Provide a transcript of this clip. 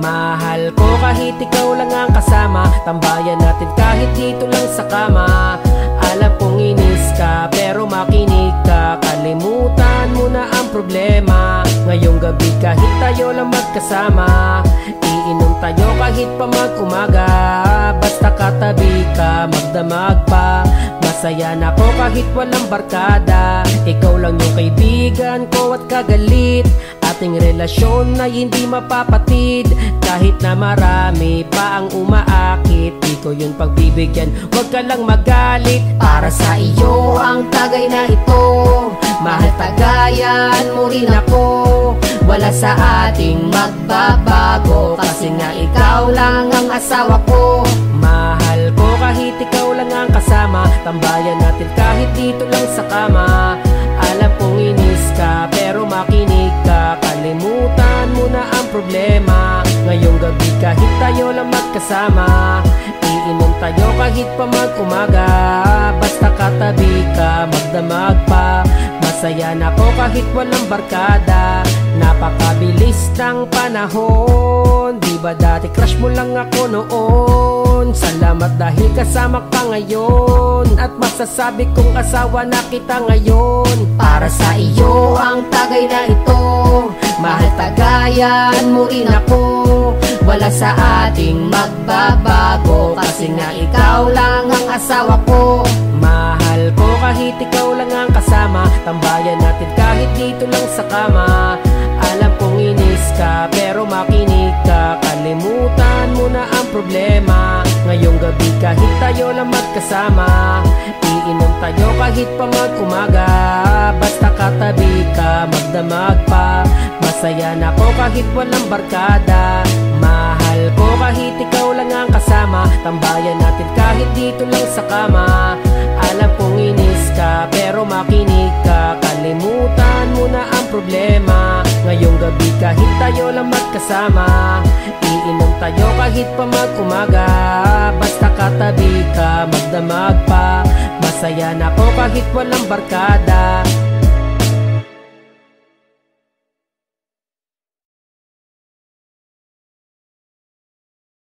Mahal ko kahit ikaw lang ang kasama, tambayan natin kahit dito lang sa kama. Alam kong inis ka pero makinig ka, kalimutan mo na ang problema. Ngayong gabi kahit tayo lang magkasama, iinom tayo kahit pa mag-umaga. Basta katabi ka, magdamag pa, masaya na ako kahit walang barkada. Ikaw lang yung kaibigan ko at kagalit, ating relasyon ay hindi mapapatid. Kahit na marami pa ang umaakit, di ko yun pagbibigyan, huwag ka lang magalit. Para sa iyo ang tagay na ito, mahal tagayan mo rin ako. Wala sa ating magbabago, kasi nga ikaw lang ang asawa ko. Mahal ko kahit ikaw lang ang kasama, tambayan natin kahit dito lang sa kama. Alam kong inis ka pero makinig ka, kalimutan mo na ang problema. Ngayong gabi kahit tayo lang magkasama, iinom tayo kahit pa mag-umaga. Basta katabi ka, magdamag pa, masaya na ako kahit walang barkada. Napakabilis ng panahon, di ba dati crush mo lang ako noon? Salamat dahil kasama ka ngayon, at masasabi kong asawa na kita ngayon. Para sa iyo ang tagay na ito, mahal tagayan mo rin ako. Wala sa ating magbabago, kasi nga ikaw lang ang asawa ko. Mahal ko kahit ikaw lang ang kasama, tambayan natin kahit dito lang sa kama. Alam kong inis ka pero makinig ka, kalimutan mo na ang problema. Ngayong gabi kahit tayo lang magkasama, iinom tayo kahit pa mag-umaga. Basta katabi ka, magdamag pa, masaya na ako kahit walang barkada. Mahal ko kahit ikaw lang ang kasama, tambayan natin kahit dito lang sa kama. Alam kong inis ka pero makinig ka, kalimutan mo na ang problema. Ngayong gabi kahit tayo lang magkasama, iinom tayo kahit pa mag-umaga. Basta katabi ka, magdamag pa, masaya na ako kahit walang barkada.